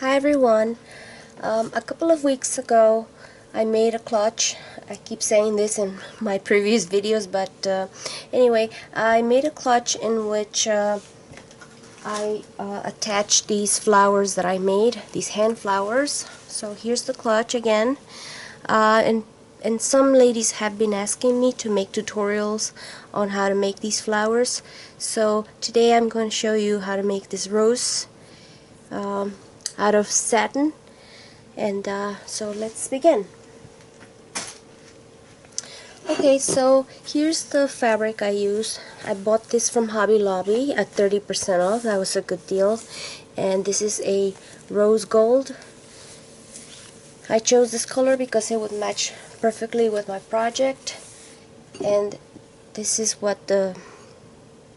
Hi everyone. A couple of weeks ago I made a clutch. I keep saying this in my previous videos, but anyway, I made a clutch in which I attached these flowers that I made, these hand flowers. So here's the clutch again, and some ladies have been asking me to make tutorials on how to make these flowers. So today I'm going to show you how to make this rose out of satin. And so let's begin. Okay, so here's the fabric I use. I bought this from Hobby Lobby at 30% off. That was a good deal. And this is a rose gold. I chose this color because it would match perfectly with my project. And this is what the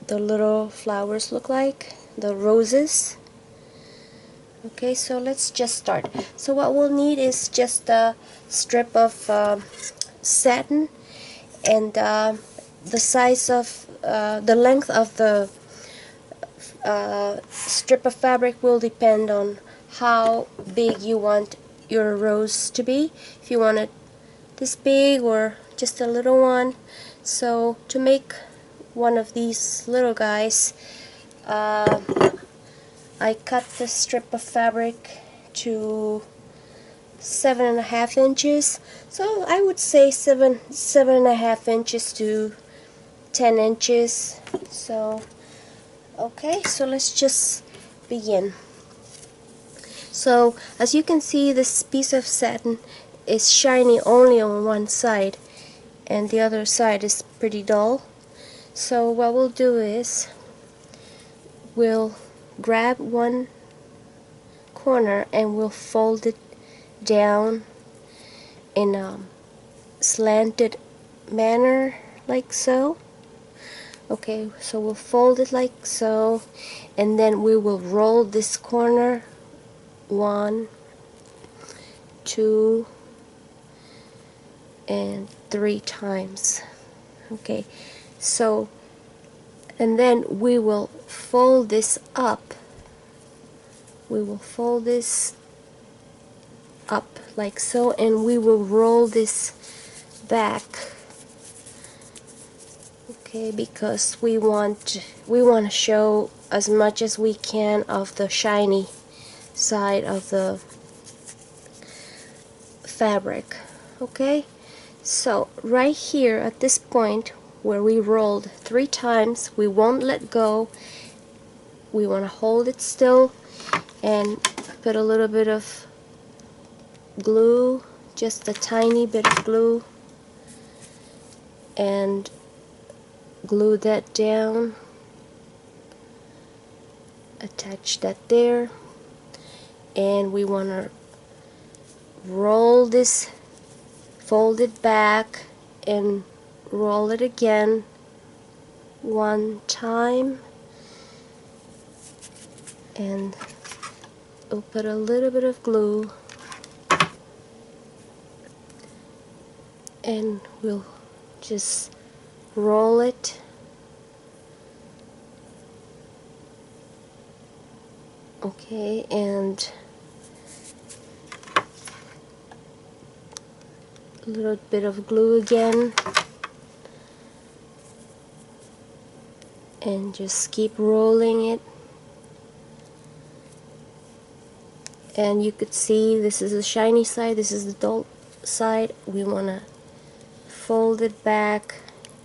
little flowers look like, the roses. Okay, so let's just start. So what we'll need is just a strip of satin, and the size of the length of the strip of fabric will depend on how big you want your rose to be. If you want it this big or just a little one. So to make one of these little guys, I cut the strip of fabric to 7.5 inches. So I would say 7.5 inches to 10 inches. So okay, so let's just begin. So as you can see, this piece of satin is shiny only on one side, and the other side is pretty dull. So what we'll do is we'll grab one corner and we'll fold it down in a slanted manner, like so. Okay, so we'll fold it like so, and then we will roll this corner 1, 2, and 3 times. Okay, so and then we will fold this up. We will fold this up like so, and we will roll this back. Okay, because we want to show as much as we can of the shiny side of the fabric. Okay, so right here at this point where we rolled 3 times, we won't let go. We want to hold it still and put a little bit of glue, just a tiny bit of glue, and glue that down, attach that there, and we want to roll this, fold it back and roll it again 1 time, and we'll put a little bit of glue and we'll just roll it. Okay, and a little bit of glue again, and just keep rolling it. And you could see this is the shiny side, this is the dull side. We want to fold it back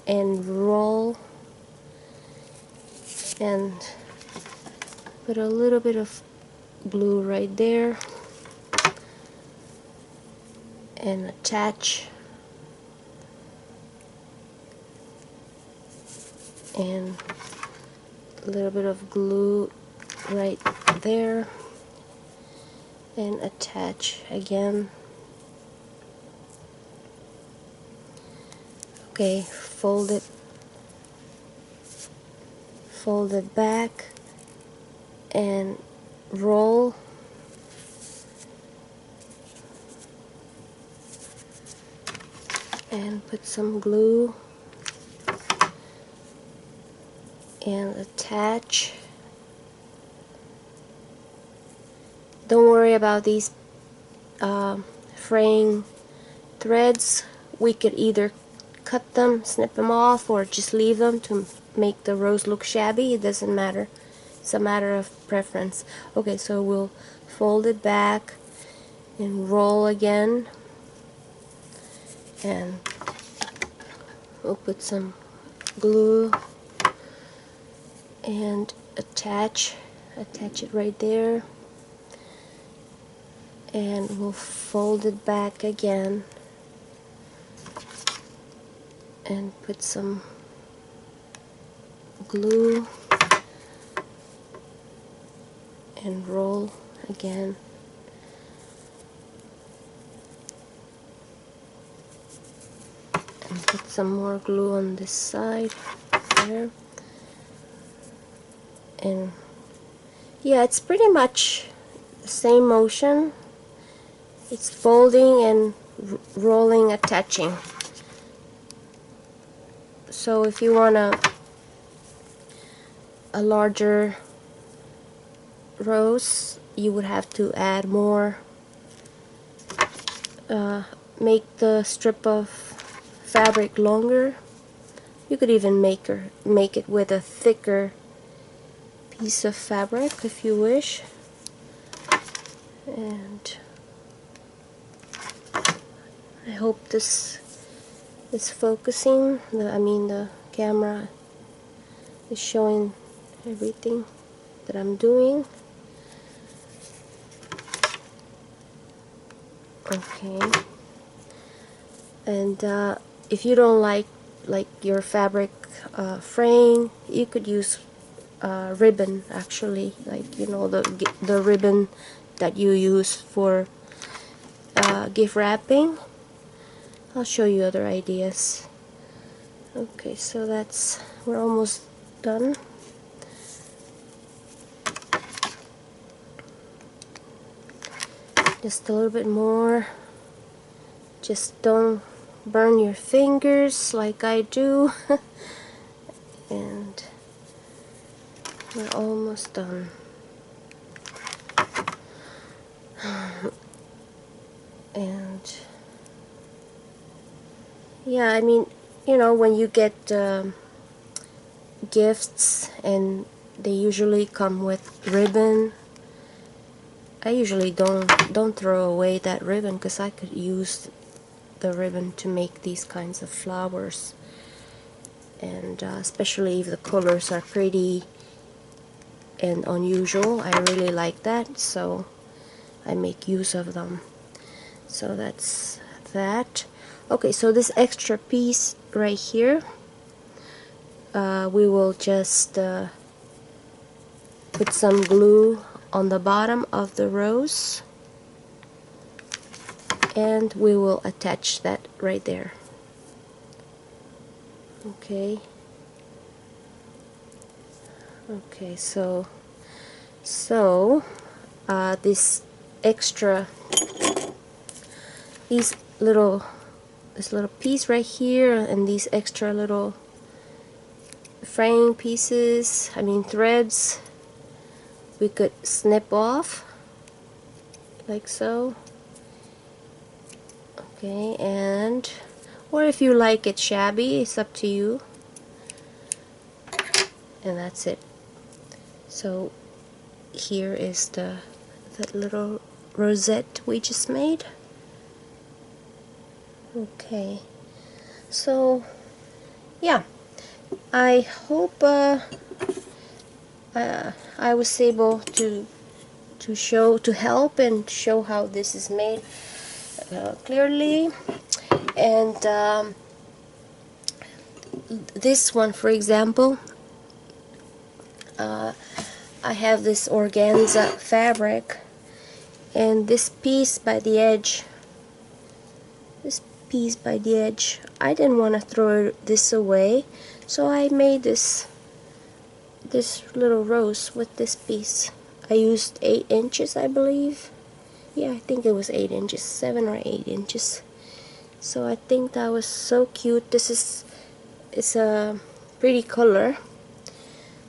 and roll, and put a little bit of glue right there and attach, and a little bit of glue right there and attach again. Okay, fold it back and roll, and put some glue and attach don't worry about these fraying threads. We could either cut them, snip them off, or just leave them to make the rose look shabby. It doesn't matter. It's a matter of preference. Okay, so we'll fold it back and roll again, and we'll put some glue and attach it right there, and we'll fold it back again and put some glue and roll again. And put some more glue on this side there. And yeah, it's pretty much the same motion. It's folding and rolling, attaching. So if you want a larger rose, you would have to add more, make the strip of fabric longer. You could even make it with a thicker piece of fabric if you wish. And I hope this is focusing. The camera is showing everything that I'm doing. Okay. And if you don't like your fabric fraying, you could use ribbon, actually, like, you know, the ribbon that you use for gift wrapping. I'll show you other ideas. Okay, so we're almost done. Just a little bit more. Just don't burn your fingers like I do. And we're almost done. And yeah, I mean, you know, when you get gifts and they usually come with ribbon, I usually don't throw away that ribbon, because I could use the ribbon to make these kinds of flowers. And especially if the colors are pretty and unusual, I really like that, so I make use of them. So that's that. Okay, so this extra piece right here, we will just put some glue on the bottom of the rose, and we will attach that right there. Okay. Okay, so this extra, this little piece right here, and these extra little fraying pieces, threads, we could snip off like so. Okay, and or if you like it shabby, it's up to you. And that's it. So here is that little rosette we just made. Okay, so yeah, I hope I was able to help and show how this is made clearly. And this one, for example, I have this organza fabric, and this piece by the edge, I didn't want to throw this away, so I made this little rose with this piece. I used 8 inches, I believe. Yeah, I think it was 8 inches, 7 or 8 inches. So I think that was so cute. It's a pretty color.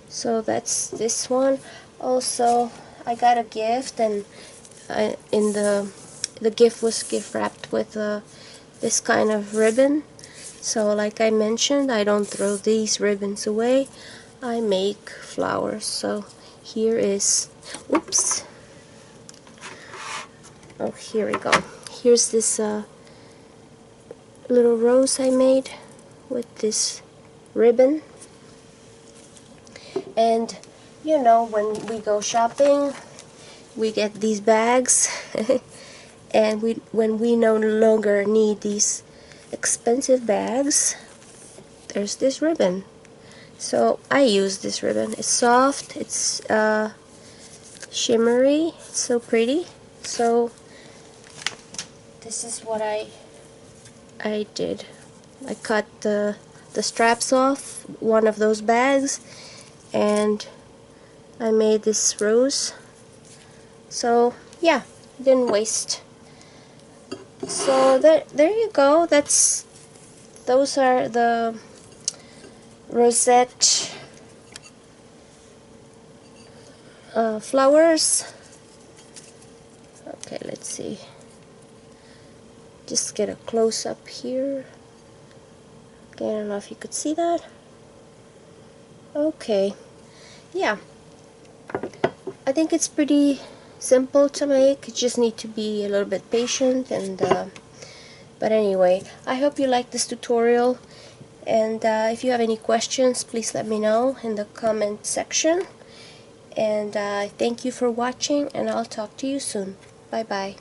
So that's this one. Also, I got a gift, and in the gift was gift wrapped with this kind of ribbon. So like I mentioned, I don't throw these ribbons away. I make flowers. So here is, oops, oh, here we go. Here's this little rose I made with this ribbon. And you know, when we go shopping, we get these bags and when we no longer need these expensive bags, there's this ribbon. So I use this ribbon. It's soft, it's shimmery, it's so pretty. So this is what I did. I cut the straps off one of those bags and I made this rose. So yeah, didn't waste. So there you go. Those are the rosette flowers. Okay, let's see. Just get a close up here. Okay, I don't know if you could see that. Okay, yeah. I think it's pretty simple to make. You just need to be a little bit patient, and but anyway, I hope you like this tutorial, and if you have any questions, please let me know in the comment section. And thank you for watching, and I'll talk to you soon. Bye bye.